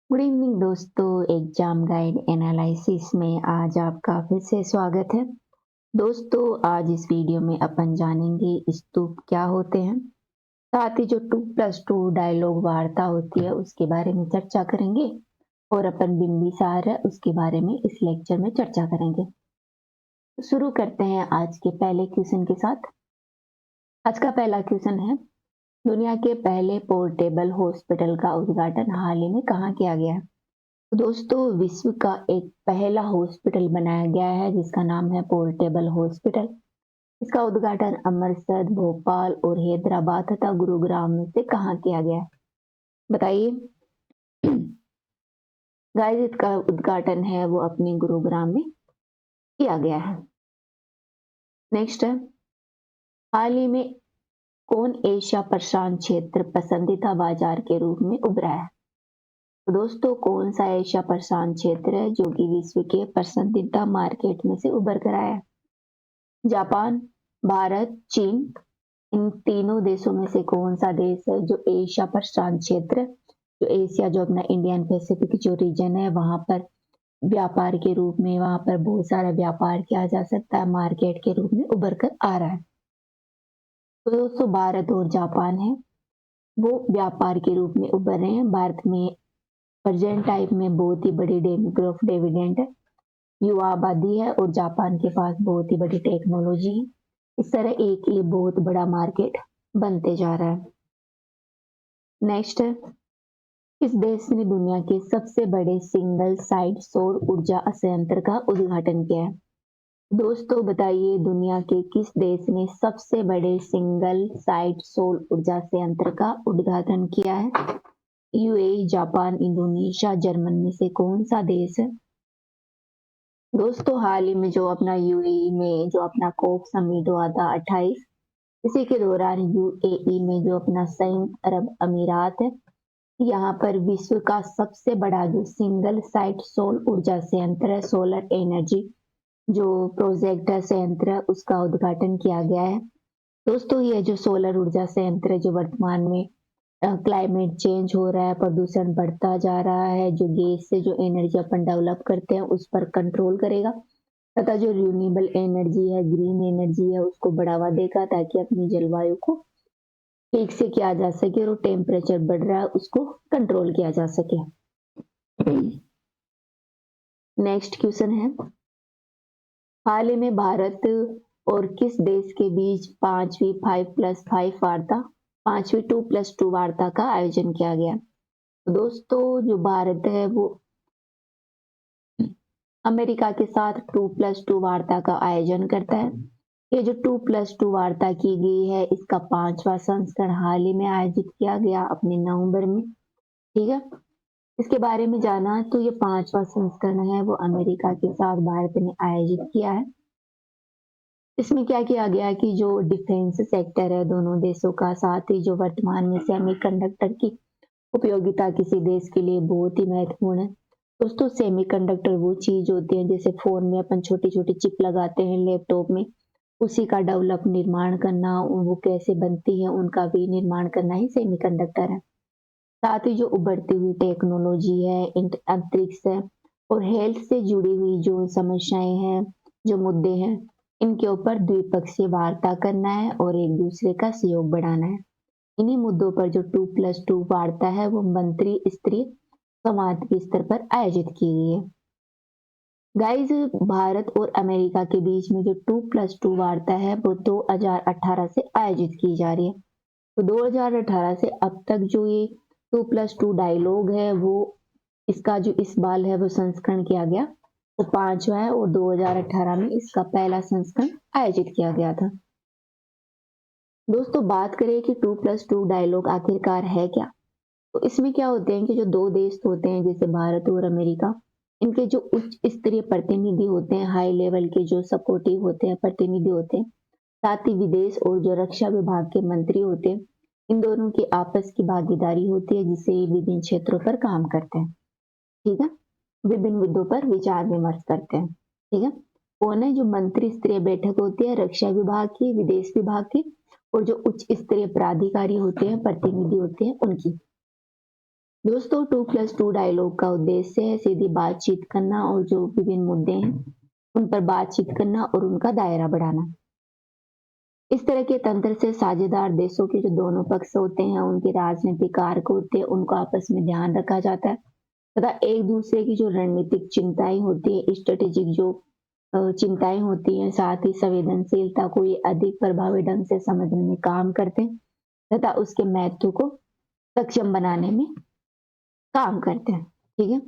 Good evening दोस्तों। Exam guide analysis में आज आपका फिर से स्वागत है। दोस्तों, आज इस वीडियो में अपन जानेंगे स्तूप क्या होते हैं, साथ ही जो 2+2 डायलॉग वार्ता होती है उसके बारे में चर्चा करेंगे और अपन बिंबिसार है उसके बारे में इस लेक्चर में चर्चा करेंगे। तो शुरू करते हैं आज के पहले क्वेश्चन के साथ। आज का पहला क्वेश्चन है, दुनिया के पहले पोर्टेबल हॉस्पिटल का उद्घाटन हाल ही में कहाँ किया गया है? तो दोस्तों, विश्व का एक पहला हॉस्पिटल बनाया गया है जिसका नाम है पोर्टेबल हॉस्पिटल। इसका उद्घाटन अमृतसर, भोपाल और हैदराबाद तथा गुरुग्राम में से कहाँ किया गया है? बताइए। गाइस, इसका उद्घाटन है वो अपने गुरुग्राम में किया गया है। नेक्स्ट है, हाल ही में कौन एशिया प्रशांत क्षेत्र पसंदीदा बाजार के रूप में उभरा है? तो दोस्तों, कौन सा एशिया प्रशांत क्षेत्र है जो कि विश्व के पसंदीदा मार्केट में से उभर कर आया है? जापान, भारत, चीन, इन तीनों देशों में से कौन सा देश है जो एशिया प्रशांत क्षेत्र, जो एशिया, जो अपना इंडियन पैसिफिक जो रीजन है वहां पर व्यापार के रूप में, वहां पर बहुत सारा व्यापार किया जा सकता है, मार्केट के रूप में उभर कर आ रहा है? तो दोस्तों, भारत और जापान है वो व्यापार के रूप में उभर रहे हैं। भारत में प्रेजेंट टाइम में बहुत ही बड़ी डेमोग्राफ डिविडेंड है, युवा आबादी है, और जापान के पास बहुत ही बड़ी टेक्नोलॉजी है। इस तरह एक ये बहुत बड़ा मार्केट बनते जा रहा है। नेक्स्ट है, किस देश ने दुनिया के सबसे बड़े सिंगल साइट सौर ऊर्जा संयंत्र का उद्घाटन किया है? दोस्तों, बताइए दुनिया के किस देश ने सबसे बड़े सिंगल साइट सौर ऊर्जा संयंत्र का उद्घाटन किया है? यूएई, जापान, इंडोनेशिया, जर्मन में से कौन सा देश है? दोस्तों, हाल ही में जो अपना यूएई में जो अपना कोप समिट हुआ था 28, इसी के दौरान यूएई में जो अपना संयुक्त अरब अमीरात है, यहाँ पर विश्व का सबसे बड़ा जो सिंगल साइट सौर ऊर्जा संयंत्र है, सोलर एनर्जी जो प्रोजेक्ट है, संयंत्र है, उसका उद्घाटन किया गया है। दोस्तों, ये जो सोलर ऊर्जा संयंत्र है जो वर्तमान में क्लाइमेट चेंज हो रहा है, प्रदूषण बढ़ता जा रहा है, जो गैस से जो एनर्जी अपन डेवलप करते हैं उस पर कंट्रोल करेगा, तथा जो रिन्यूएबल एनर्जी है, ग्रीन एनर्जी है, उसको बढ़ावा देगा ताकि अपनी जलवायु को ठीक से किया जा सके और टेम्परेचर बढ़ रहा है उसको कंट्रोल किया जा सके। नेक्स्ट क्वेश्चन है, हाल ही में भारत और किस देश के बीच पांचवी 5+5 वार्ता, पांचवी 2+2 वार्ता का आयोजन किया गया? दोस्तों, जो भारत है वो अमेरिका के साथ 2+2 वार्ता का आयोजन करता है। ये जो 2+2 वार्ता की गई है इसका 5वां संस्करण हाल ही में आयोजित किया गया अपने नवंबर में। ठीक है, इसके बारे में जाना तो ये 5वां संस्करण है वो अमेरिका के साथ भारत ने आयोजित किया है। इसमें क्या किया गया कि जो डिफेंस सेक्टर है दोनों देशों का, साथ ही जो वर्तमान में सेमीकंडक्टर की उपयोगिता किसी देश के लिए बहुत ही महत्वपूर्ण है। दोस्तों, सेमीकंडक्टर वो चीज होती है जैसे फोन में अपन छोटी छोटी चिप लगाते हैं, लैपटॉप में उसी का डेवलप निर्माण करना, वो कैसे बनती है उनका भी निर्माण करना ही सेमीकंडक्टर है। साथ ही जो उभरती हुई टेक्नोलॉजी है, अंतरिक्ष है और हेल्थ से जुड़ी हुई जो समस्याएं हैं, जो मुद्दे हैं, इनके ऊपर द्विपक्षीय वार्ता करना है और एक दूसरे का सहयोग बढ़ाना है। इन्हीं मुद्दों पर जो 2+2 वार्ता है वो मंत्री स्तरीय संवाद के स्तर पर आयोजित की गई है। गाइस, भारत और अमेरिका के बीच में जो 2+2 वार्ता है वो 2018 से आयोजित की जा रही है। तो 2018 से अब तक जो ये 2+2 डायलॉग है वो, इसका जो इस बाल है वो संस्करण किया गया वो 5वां है और 2018 में इसका पहला संस्करण आयोजित किया गया था। दोस्तों, बात करें कि 2+2 डायलॉग आखिरकार है क्या, तो इसमें क्या होते हैं कि जो दो देश होते हैं जैसे भारत और अमेरिका, इनके जो उच्च स्तरीय प्रतिनिधि होते हैं, हाई लेवल के जो सपोर्टिव होते हैं, प्रतिनिधि होते हैं, साथ ही विदेश और जो रक्षा विभाग के मंत्री होते हैं, इन दोनों की आपस की भागीदारी होती है जिससे ये विभिन्न क्षेत्रों पर काम करते हैं। ठीक है, विभिन्न मुद्दों पर विचार विमर्श करते हैं। ठीक है, कौन है जो मंत्री स्तरीय बैठक होती है, रक्षा विभाग की, विदेश विभाग की, और जो उच्च स्तरीय प्राधिकारी होते हैं, प्रतिनिधि होते हैं, उनकी। दोस्तों 2+2 डायलॉग का उद्देश्य है सीधी बातचीत करना और जो विभिन्न मुद्दे हैं उन पर बातचीत करना और उनका दायरा बढ़ाना। इस तरह के तंत्र से साझेदार देशों के जो दोनों पक्ष होते हैं, उनके राजनीतिक कारक होते हैं, उनको आपस में ध्यान रखा जाता है तथा एक दूसरे की जो रणनीतिक चिंताएं होती है, स्ट्रेटेजिक जो चिंताएं होती हैं, साथ ही संवेदनशीलता को ये अधिक प्रभावी ढंग से समझने में काम करते हैं तथा उसके महत्व को सक्षम बनाने में काम करते हैं। ठीक है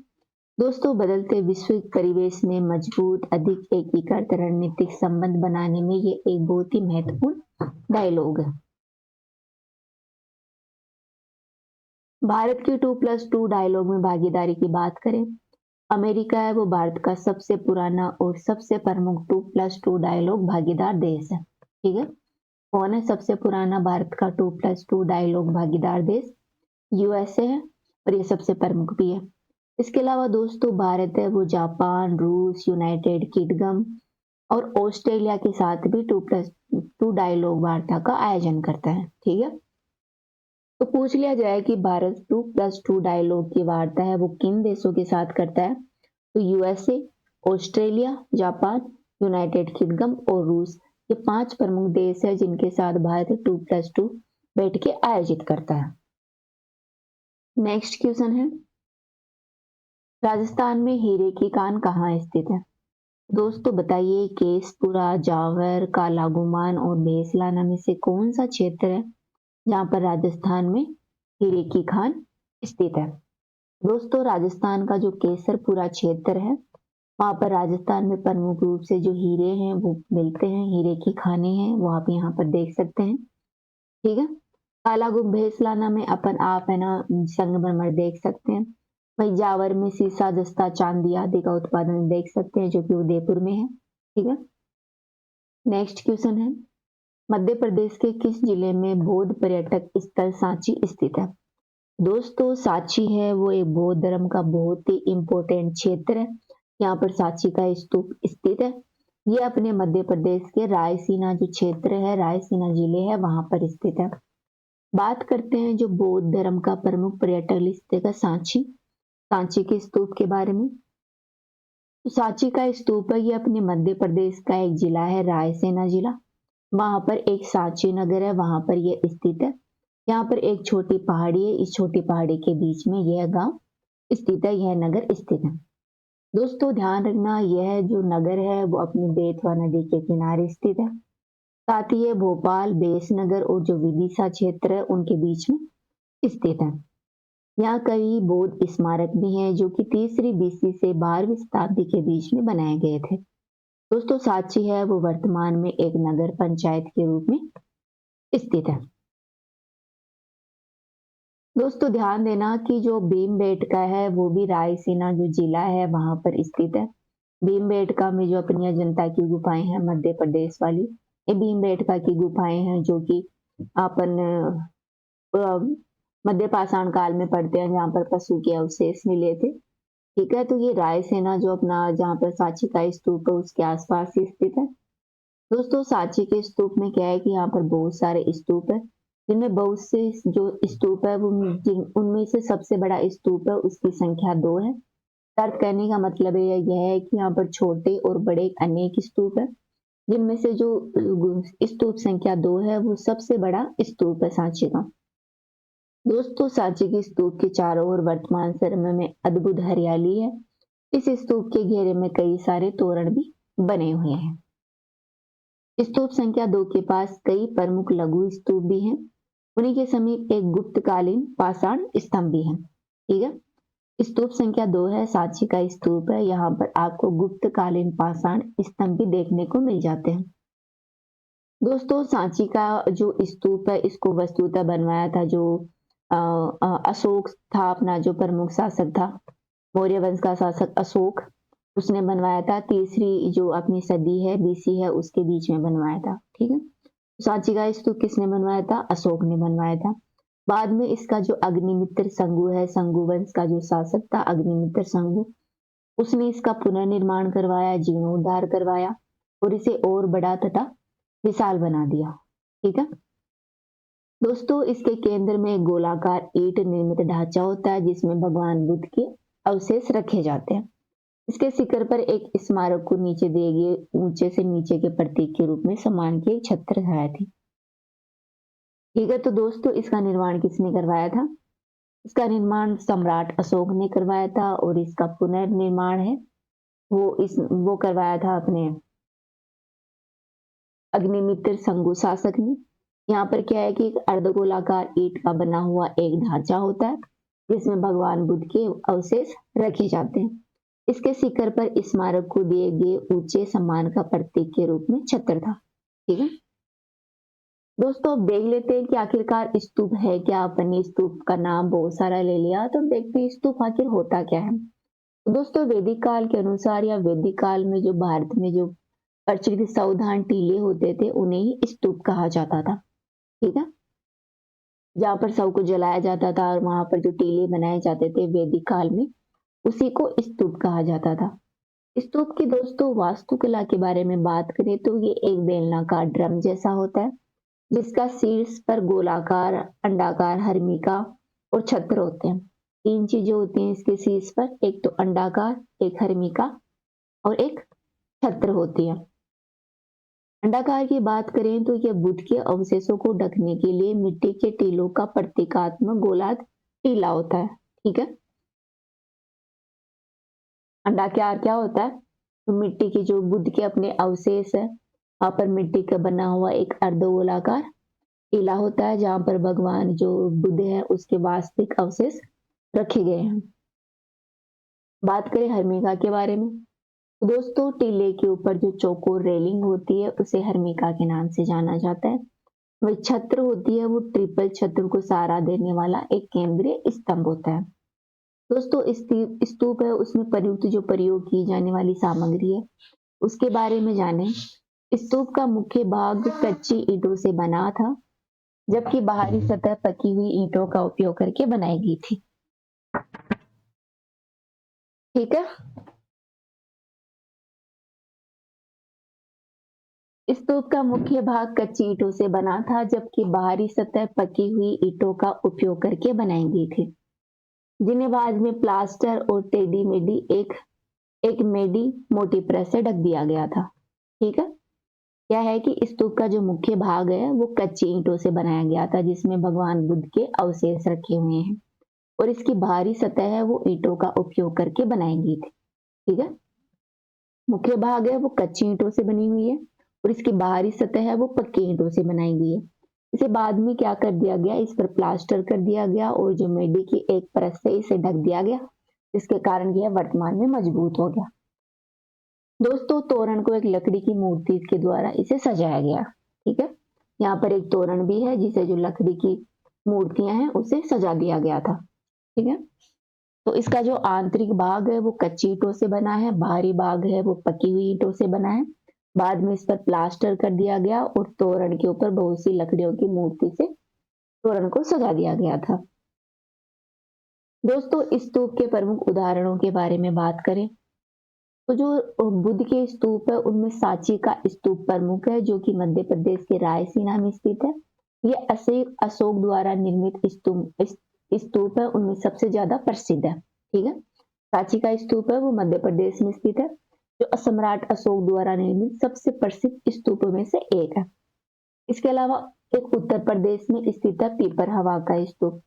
दोस्तों, बदलते विश्व परिवेश में मजबूत अधिक एकीकृत रणनीतिक संबंध बनाने में ये एक बहुत ही महत्वपूर्ण डायलॉग है। भारत की 2+2 डायलॉग में भागीदारी की बात करें, अमेरिका है वो भारत का सबसे पुराना और सबसे प्रमुख 2+2 डायलॉग भागीदार देश है। ठीक है, कौन है सबसे पुराना भारत का 2+2 डायलॉग भागीदार देश? यूएसए है और ये सबसे प्रमुख भी है। इसके अलावा दोस्तों भारत है वो जापान, रूस, यूनाइटेड किंगडम और ऑस्ट्रेलिया के साथ भी 2+2 डायलॉग वार्ता का आयोजन करता है। ठीक है, तो पूछ लिया जाए कि भारत 2+2 डायलॉग की वार्ता है वो किन देशों के साथ करता है, तो USA, Australia, Japan, United kingdom और रूस, ये 5 प्रमुख देश है जिनके साथ भारत 2+2 बैठ के आयोजित करता है। नेक्स्ट क्वेश्चन है, राजस्थान में हीरे की खान कहाँ स्थित है? दोस्तों बताइए, केसपुरा, जावर, काला गुमान और भेसलाना में से कौन सा क्षेत्र है जहां पर राजस्थान में हीरे की खान स्थित है? दोस्तों राजस्थान का जो केसरपुरा क्षेत्र है, वहां पर राजस्थान में प्रमुख रूप से जो हीरे हैं वो मिलते हैं, हीरे की खाने हैं वो आप यहाँ पर देख सकते हैं। ठीक है, काला भेसलाना में अपन आप है ना संगमरमर देख सकते हैं। वही जावर में सीसा, जस्ता, चांदी आदि का उत्पादन देख सकते हैं जो कि उदयपुर में है। ठीक है, नेक्स्ट क्वेश्चन है, मध्य प्रदेश के किस जिले में बौद्ध पर्यटक स्थल सांची स्थित है? दोस्तों सांची है वो एक बौद्ध धर्म का बहुत ही इंपॉर्टेंट क्षेत्र है। यहाँ पर सांची का स्तूप स्थित है। ये अपने मध्य प्रदेश के रायसीना जो क्षेत्र है, रायसीना जिले है वहां पर स्थित है। बात करते हैं जो बौद्ध धर्म का प्रमुख पर्यटक स्थल है सांची, सांची के स्तूप के बारे में। तो सांची का स्तूप है ये अपने मध्य प्रदेश का एक जिला है, रायसेना जिला। वहां पर एक सांची नगर है, वहां पर यह स्थित है। यहाँ पर एक छोटी पहाड़ी है, इस छोटी पहाड़ी के बीच में यह गांव स्थित है, यह नगर स्थित है। दोस्तों ध्यान रखना, यह जो नगर है वो अपनी बेतवा नदी के किनारे स्थित है। साथ ही ये भोपाल, बेसनगर और जो विदिशा क्षेत्र है उनके बीच में स्थित है। यहाँ कई बौद्ध स्मारक भी हैं जो कि 3री बीसी से 12वीं शताब्दी के बीच में बनाए गए थे। दोस्तों सांची है वो वर्तमान में एक नगर पंचायत के रूप में स्थित है। दोस्तों ध्यान देना कि जो भीमबेटका है वो भी रायसीना जो जिला है वहां पर स्थित है। भीमबेटका में जो अपनी अजंता की गुफाएं हैं मध्य प्रदेश वाली, ये भीमबेटका की गुफाएं हैं जो कि अपन अ, मध्य पाषाण काल में पढ़ते हैं जहाँ पर पशु के अवशेष मिले थे। ठीक है, तो ये रायसेना जो अपना जहाँ पर सांची का स्तूप है उसके आसपास ही स्थित है। दोस्तों सांची के स्तूप में क्या है कि यहाँ पर बहुत सारे स्तूप है, जिनमें बहुत से जो स्तूप है वो उनमें से सबसे बड़ा स्तूप है उसकी संख्या 2 है। तर्क कहने का मतलब यह है कि यहाँ पर छोटे और बड़े अनेक स्तूप है, जिनमें से जो स्तूप संख्या 2 है वो सबसे बड़ा स्तूप है सांची का। दोस्तों सांची के स्तूप के चारों ओर वर्तमान समय में अद्भुत हरियाली है। इस स्तूप के घेरे में कई सारे तोरण भी बने हुए हैं। स्तूप संख्या 2 के पास कई प्रमुख लघु स्तूप भी हैं। उन्हीं के समीप एक गुप्तकालीन पाषाण स्तंभ भी है। ठीक है, स्तूप संख्या 2 है, सांची का स्तूप है, यहाँ पर आपको गुप्तकालीन पाषाण स्तंभ भी देखने को मिल जाते हैं। दोस्तों सांची का जो स्तूप है इसको वस्तुतः बनवाया था जो अशोक था, अपना जो प्रमुख शासक था, मौर्य वंश का शासक अशोक, उसने बनवाया था। 3री जो अपनी सदी है बीसी है उसके बीच में बनवाया था। ठीक है, सांची का स्तूप किसने बनवाया था? अशोक ने बनवाया था। बाद में इसका जो अग्निमित्र शंगु है, शंगु वंश का जो शासक था अग्निमित्र शंगु, उसने इसका पुनर्निर्माण करवाया, जीर्णोद्धार करवाया और इसे और बड़ा तथा विशाल बना दिया। ठीक है, दोस्तों इसके केंद्र में एक गोलाकार ईंट निर्मित ढांचा होता है जिसमें भगवान बुद्ध के अवशेष रखे जाते हैं। इसके शिखर पर एक स्मारक को नीचे दिए गए ऊंचे से नीचे के प्रतीक के रूप में सम्मान की एक छत्र छाया थी। ठीक है, तो दोस्तों इसका निर्माण किसने करवाया था? इसका निर्माण सम्राट अशोक ने करवाया था और इसका पुनर्निर्माण है वो करवाया था अपने अग्निमित्र शंगु शासक ने। यहाँ पर क्या है कि एक अर्धगोलाकार ईंट का बना हुआ एक ढांचा होता है जिसमें भगवान बुद्ध के अवशेष रखे जाते हैं। इसके शिखर पर स्मारक को दिए गए ऊंचे सम्मान का प्रतीक के रूप में छत्र था। ठीक है दोस्तों, अब देख लेते हैं कि आखिरकार स्तूप है क्या। अपने स्तूप का नाम बहुत सारा ले लिया, तो देखते हैं स्तूप आखिर होता क्या है। तो दोस्तों वैदिक काल के अनुसार या वैदिक काल में जो भारत में जो प्रचलित सावधान टीले होते थे उन्हें ही स्तूप कहा जाता था। ठीक है, जहाँ पर शव को जलाया जाता था और वहां पर जो टीले बनाए जाते थे वैदिक काल में, उसी को स्तूप कहा जाता था। स्तूप की दोस्तों वास्तुकला के बारे में बात करें तो ये एक बेलनाकार ड्रम जैसा होता है जिसका शीर्ष पर गोलाकार, अंडाकार, हर्मिका और छत्र होते हैं। तीन चीजें होती हैं इसके शीर्ष पर, एक तो अंडाकार, एक हर्मिका और एक छत्र होती है। अंडाकार की बात करें तो यह बुद्ध के अवशेषों को ढकने के लिए मिट्टी के टीलों का प्रतीकात्मक गोलाकार टीला होता है। ठीक है, अंडाकार क्या होता है? तो मिट्टी के जो बुद्ध के अपने अवशेष है वहां पर मिट्टी का बना हुआ एक अर्धगोलाकार टीला होता है जहां पर भगवान जो बुद्ध है उसके वास्तविक अवशेष रखे गए हैं। बात करें हर्मिका के बारे में, तो दोस्तों टीले के ऊपर जो चौकोर रेलिंग होती है उसे हर्मिका के नाम से जाना जाता है। वह छत्र होती है वो ट्रिपल छत्र को सहारा देने वाला एक केंद्रीय स्तंभ होता है। दोस्तों स्तूप है उसमें प्रयुक्त जो प्रयोग की जाने वाली सामग्री है उसके बारे में जाने। स्तूप का मुख्य भाग कच्ची ईंटों से बना था जबकि बाहरी सतह पकी हुई ईंटों का उपयोग करके बनाई गई थी। ठीक है, स्तूप का मुख्य भाग कच्ची ईंटों से बना था जबकि बाहरी सतह पकी हुई ईंटों का उपयोग करके बनाई गई थी जिन्हें बाद में प्लास्टर और टेडी मेडी एक मेडी मोटी प्रेस से ढक दिया गया था। ठीक है, क्या है कि स्तूप का जो मुख्य भाग है वो कच्ची ईंटों से बनाया गया था जिसमें भगवान बुद्ध के अवशेष रखे हुए हैं और इसकी बाहरी सतह है वो ईंटों का उपयोग करके बनाई गई थी। ठीक है, मुख्य भाग है वो कच्ची ईंटों से बनी हुई है और इसकी बाहरी सतह है वो पक्की ईंटों से बनाई गई है। इसे बाद में क्या कर दिया गया, इस पर प्लास्टर कर दिया गया और जो मेडी की एक परत से इसे ढक दिया गया जिसके कारण यह वर्तमान में मजबूत हो गया। दोस्तों तोरण को एक लकड़ी की मूर्ति के द्वारा इसे सजाया गया। ठीक है, यहाँ पर एक तोरण भी है जिसे जो लकड़ी की मूर्तियां हैं उसे सजा दिया गया था। ठीक है, तो इसका जो आंतरिक भाग है वो कच्ची ईंटों से बना है, बाहरी भाग है वो पकी हुई ईंटों से बना है। बाद में इस पर प्लास्टर कर दिया गया और तोरण के ऊपर बहुत सी लकड़ियों की मूर्ति से तोरण को सजा दिया गया था। दोस्तों स्तूप के प्रमुख उदाहरणों के बारे में बात करें तो जो बुद्ध के स्तूप है उनमें सांची का स्तूप प्रमुख है जो कि मध्य प्रदेश के रायसीना में स्थित है। ये अशोक द्वारा निर्मित स्तूप है उनमें सबसे ज्यादा प्रसिद्ध है। ठीक है, सांची का स्तूप है वो मध्य प्रदेश में स्थित है जो सम्राट अशोक द्वारा निर्मित सबसे प्रसिद्ध स्तूपों में से एक है। इसके अलावा एक उत्तर प्रदेश में स्थित है पीपर हवा का स्तूप।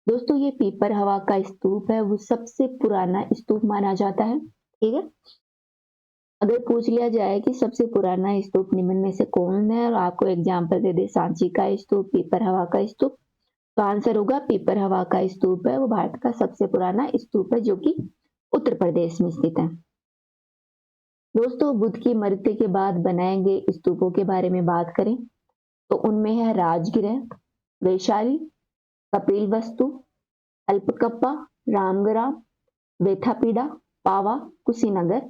दोस्तों ये पीपर हवा का स्तूप है वो सबसे पुराना स्तूप माना जाता है। ठीक है, अगर पूछ लिया जाए कि सबसे पुराना स्तूप निम्न में से कौन है और आपको एग्जाम्पल दे दे सांची का स्तूप, पीपर हवा का स्तूप, तो आंसर होगा पीपर हवा का स्तूप है वो भारत का सबसे पुराना स्तूप है जो कि उत्तर प्रदेश में स्थित है। दोस्तों बुद्ध की मृत्यु के बाद बनाए गए स्तूपों के बारे में बात करें तो उनमें है राजगृह, वैशाली, कपिल वस्तु, अल्पकप्पा, रामग्राम, वेथापीड़ा, पावा, कुशीनगर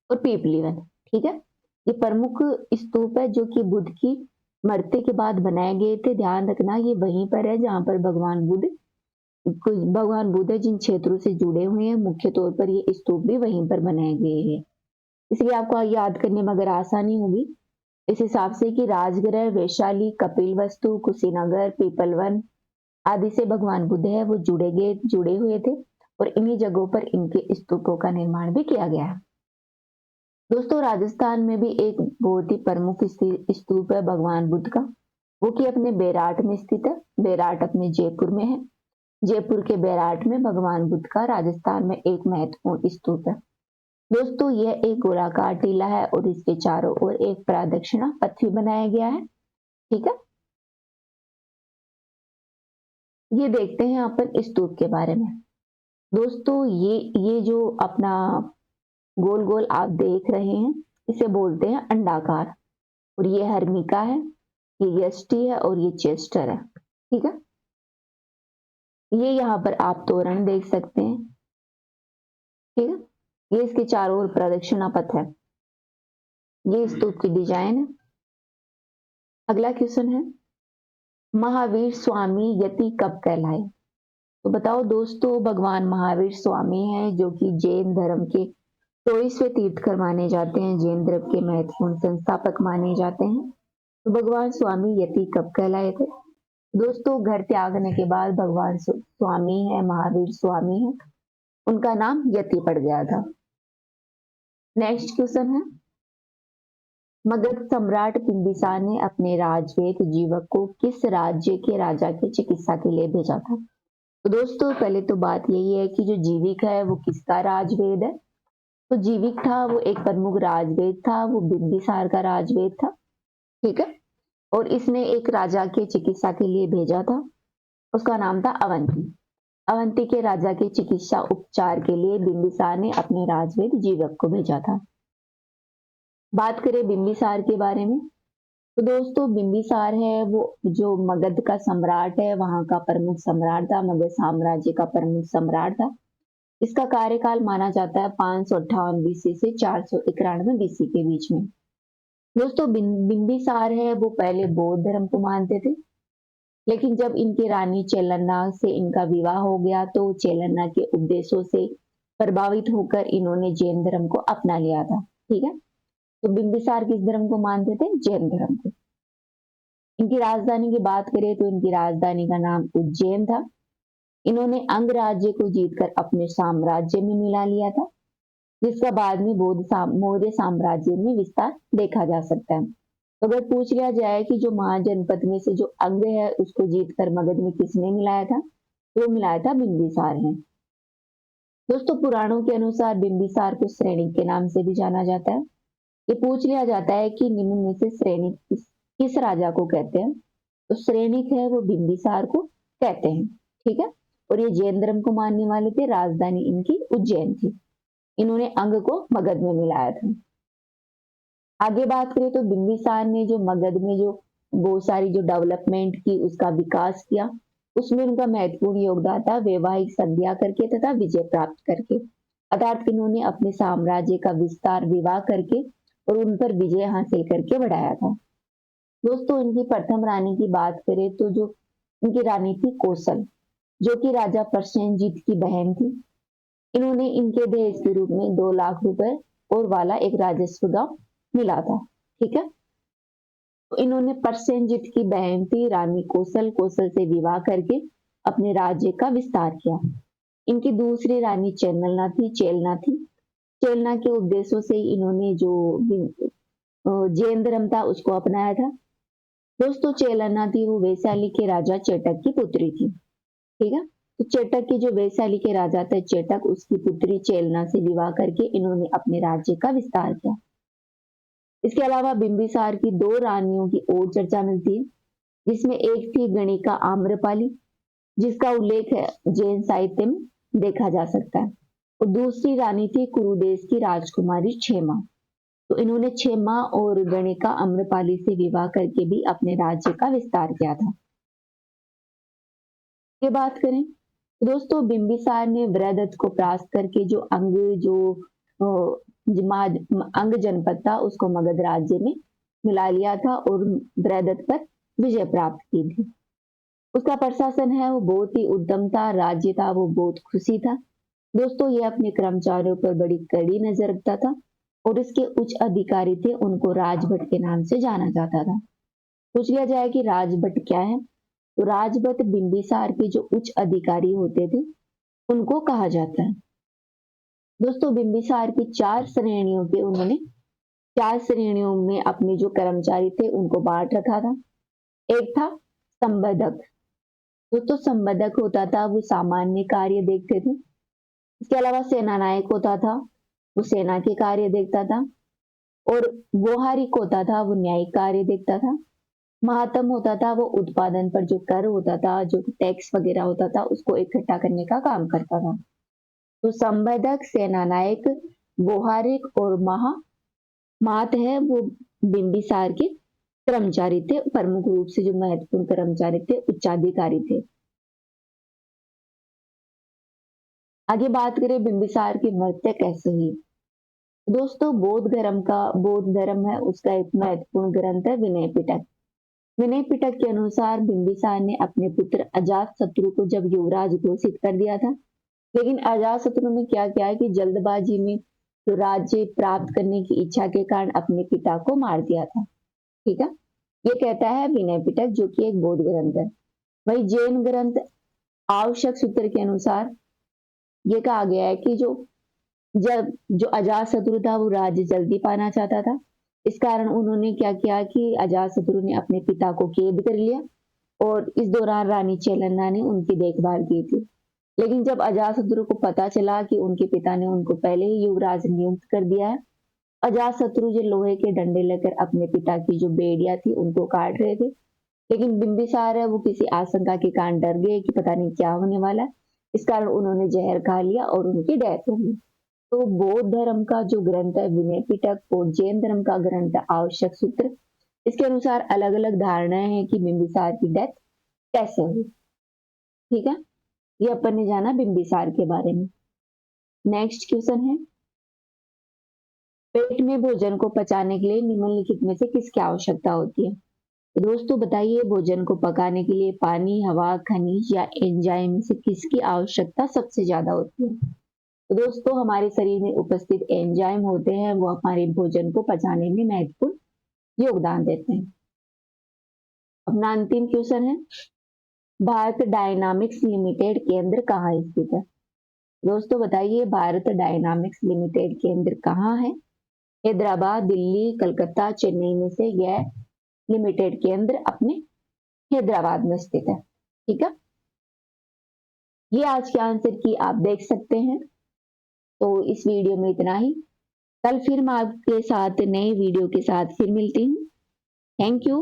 और पीपलीवन। ठीक है, ये प्रमुख स्तूप है जो कि बुद्ध की मृत्यु के बाद बनाए गए थे। ध्यान रखना ये वहीं पर है जहां पर भगवान बुद्ध जिन क्षेत्रों से जुड़े हुए हैं मुख्य तौर पर ये स्तूप भी वहीं पर बनाए गए हैं, इसलिए आपको याद करने में अगर आसानी होगी इस हिसाब से कि राजगृह, वैशाली, कपिलवस्तु, कुशीनगर, पीपलवन आदि से भगवान बुद्ध है वो जुड़े हुए थे और इन्हीं जगहों पर इनके स्तूपों का निर्माण भी किया गया है। दोस्तों राजस्थान में भी एक बहुत ही प्रमुख स्तूप है भगवान बुद्ध का, वो कि अपने बेराट में स्थित है। बेराट अपने जयपुर में है। जयपुर के बेराट में भगवान बुद्ध का राजस्थान में एक महत्वपूर्ण स्तूप है। दोस्तों यह एक गोलाकार टीला है और इसके चारों ओर एक प्रदक्षिणा पथ भी बनाया गया है। ठीक है, ये देखते हैं अपन स्तूप के बारे में। दोस्तों ये जो अपना गोल गोल आप देख रहे हैं इसे बोलते हैं अंडाकार, और ये हर्मिका है, ये यष्टि है और ये चेस्टर है। ठीक है, ये यहाँ पर आप तोरण देख सकते हैं। ठीक है, ये इसके चारों ओर प्रदक्षिणा पथ है। ये स्तूप की डिजाइन है। अगला क्वेश्चन है, महावीर स्वामी यति कब कहलाए? तो बताओ दोस्तों, भगवान महावीर स्वामी हैं जो कि जैन धर्म के 24वें तीर्थकर माने जाते हैं, जैन धर्म के महत्वपूर्ण संस्थापक माने जाते हैं। तो भगवान स्वामी यति कब कहलाए थे? दोस्तों घर त्यागने के बाद भगवान स्वामी है, महावीर स्वामी है, उनका नाम यति पड़ गया था। नेक्स्ट क्वेश्चन है, मगध सम्राट बिंबिसार ने अपने राजवेद जीवक को किस राज्य के राजा की चिकित्सा के लिए भेजा था? तो दोस्तों पहले तो बात यही है कि जो जीविक है वो किसका राजवेद है? तो जीविक था वो एक प्रमुख राजवेद था, वो बिंबिसार का राजवेद था। ठीक है, और इसने एक राजा के चिकित्सा के लिए भेजा था, उसका नाम था अवंती। अवंती के राजा के चिकित्सा उपचार के लिए बिंबिसार ने अपने राजवेद जीवक को भेजा था। बात करें बिंबिसार के बारे में, तो दोस्तों बिंबिसार है वो जो मगध का सम्राट है, वहां का प्रमुख सम्राट था, मगध साम्राज्य का प्रमुख सम्राट था। इसका कार्यकाल माना जाता है 558 बीसी से 491 बीसी के बीच में। दोस्तों बिंबिसार है वो पहले बौद्ध धर्म को मानते थे, लेकिन जब इनकी रानी चेलन्ना से इनका विवाह हो गया तो चेलन्ना के उपदेशों से प्रभावित होकर इन्होंने जैन धर्म को अपना लिया था। ठीक है, तो बिंबिसार किस धर्म को मानते थे? जैन धर्म को। इनकी राजधानी की बात करें तो इनकी राजधानी का नाम उज्जैन था। इन्होंने अंग राज्य को जीतकर अपने साम्राज्य में मिला लिया था, जिसका बाद में मौर्य साम्राज्य में विस्तार देखा जा सकता है। तो अगर पूछ लिया जाए कि जो महाजनपद में से जो अंग है उसको जीतकर मगध में किसने मिलाया था, तो वो मिलाया था बिंबिसार ने। दोस्तों पुराणों के अनुसार बिंबिसार को श्रेणिक के नाम से भी जाना जाता है। ये पूछ लिया जाता है कि निम्न में से श्रेणिक किस राजा को कहते हैं, तो श्रेणिक है वो बिंबिसार को कहते हैं। ठीक है, और ये जैन धर्म को मानने वाले थे, राजधानी इनकी उज्जैन थी। इन्होंने अंग को मगध में मिलाया था। आगे बात करें तो बिंबिसार ने जो मगध में जो बहुत सारी जो डेवलपमेंट की, उसका विकास किया, उसमें उनका महत्वपूर्ण योगदान था वैवाहिक संध्या करके तथा विजय प्राप्त करके। अर्थात इन्होंने अपने साम्राज्य का विस्तार विवाह करके और उन पर विजय हासिल करके बढ़ाया था। दोस्तों इनकी प्रथम रानी की बात करें तो जो इनकी रानी थी कौशल, जो कि राजा प्रसेनजीत की बहन थी। इन्होंने इनके दहेज के रूप में 2 लाख रुपए और वाला एक राजस्व गांव मिला था। ठीक है, तो इन्होंने प्रसेनजीत की बहन थी रानी कौशल से विवाह करके अपने राज्य का विस्तार किया। इनकी दूसरी रानी चेलना के उद्देश्यों से इन्होंने जो जैन धर्म था उसको अपनाया था। दोस्तों चेलना थी वो वैशाली के राजा चेटक की पुत्री थी। ठीक है, तो चेटक के जो वैशाली के राजा थे चेटक, उसकी पुत्री चेलना से विवाह करके इन्होंने अपने राज्य का विस्तार किया। इसके अलावा बिंबिसार की 2 रानियों की और चर्चा मिलती है, जिसमें एक थी गणिका आम्रपाली, जिसका उल्लेख है जैन साहित्य में देखा जा सकता है, और दूसरी रानी थी कुरुदेश की राजकुमारी क्षेमा। तो इन्होंने क्षेमा और गणिका आम्रपाली से विवाह करके भी अपने राज्य का विस्तार किया था। ये बात करें तो दोस्तों बिंबिसार ने वृहदत्त को परास्त करके जो अंग जनपद था उसको मगध राज्य में मिला लिया था और वृहदत्त पर विजय प्राप्त की थी। उसका प्रशासन है वो बहुत ही उद्यम था, राज्य था वो बहुत खुशी था। दोस्तों ये अपने कर्मचारियों पर बड़ी कड़ी नजर रखता था और इसके उच्च अधिकारी थे उनको राजभट के नाम से जाना जाता था। पूछ लिया जाए कि राजभट क्या है, तो राजभट बिंबिसार के जो उच्च अधिकारी होते थे उनको कहा जाता है। दोस्तों बिंबिसार की 4 श्रेणियों के उन्होंने 4 श्रेणियों में अपने जो कर्मचारी थे उनको बांट रखा था। एक था संबंधक। दोस्तों संबंधक होता था वो सामान्य कार्य देखते थे। इसके अलावा सेना नायक होता था, वो सेना के कार्य देखता था। और व्यवहारिक होता था, वो न्यायिक कार्य देखता था। महात्म होता था, वो उत्पादन पर जो कर होता था, जो टैक्स वगैरह होता था, उसको इकट्ठा करने का काम करता था। तो संबंधक, सेना नायक, व्यवहारिक और मात है वो बिंबिसार के कर्मचारी थे, प्रमुख रूप से जो महत्वपूर्ण कर्मचारी थे, उच्चाधिकारी थे। आगे बात करें बिंबिसार की मृत्यु कैसे हुई। दोस्तों बौद्ध धर्म है उसका एक महत्वपूर्ण ग्रंथ है विनय पिटक। विनय पिटक के अनुसार बिंबिसार ने अपने पुत्र अजातशत्रु को जब युवराज घोषित कर दिया था, लेकिन अजातशत्रु ने क्या किया कि जल्दबाजी में जो राज्य प्राप्त करने की इच्छा के कारण अपने पिता को मार दिया था। ठीक है, ये कहता है विनय पिटक जो कि एक बौद्ध ग्रंथ है। वही जैन ग्रंथ आवश्यक सूत्र के अनुसार ये कहा गया है कि जब जो अजातशत्रु था वो राज्य जल्दी पाना चाहता था, इस कारण उन्होंने क्या किया कि अजातशत्रु ने अपने पिता को कैद कर लिया और इस दौरान रानी चेलन्ना ने उनकी देखभाल की थी। लेकिन जब अजातशत्रु को पता चला कि उनके पिता ने उनको पहले ही युवराज नियुक्त कर दिया है, अजातशत्रु जो लोहे के डंडे लेकर अपने पिता की जो बेड़ियां थी उनको काट रहे थे, लेकिन बिंबिसार है वो किसी आशंका के कारण डर गए कि पता नहीं क्या होने वाला है, इस कारण उन्होंने जहर खा लिया और उनकी डेथ हो गई। तो बौद्ध धर्म का जो ग्रंथ है विनय पिटक और जैन धर्म का ग्रंथ है आवश्यक सूत्र, इसके अनुसार अलग अलग धारणाएं हैं कि बिंबिसार की डेथ कैसे हुई। ठीक है, ये अपन ने जाना बिंबिसार के बारे में। नेक्स्ट क्वेश्चन है, पेट में भोजन को पचाने के लिए निम्नलिखित में से किसकी आवश्यकता होती है। तो दोस्तों बताइए भोजन को पकाने के लिए पानी, हवा, खनिज या एंजाइम से किसकी आवश्यकता सबसे ज्यादा होती है। तो दोस्तों हमारे शरीर में उपस्थित एंजाइम होते हैं वो हमारे भोजन को पचाने में महत्वपूर्ण योगदान देते हैं। अपना अंतिम क्वेश्चन है, भारत डायनामिक्स लिमिटेड केंद्र कहाँ स्थित है। दोस्तों बताइए भारत डायनामिक्स लिमिटेड केंद्र कहाँ है। हैदराबाद, दिल्ली, कलकत्ता, चेन्नई में से यह लिमिटेड केंद्र अपने हैदराबाद में स्थित है। ठीक है, ये आज के आंसर की आप देख सकते हैं। तो इस वीडियो में इतना ही, कल फिर मैं आपके साथ नए वीडियो के साथ फिर मिलती हूँ। Thank you.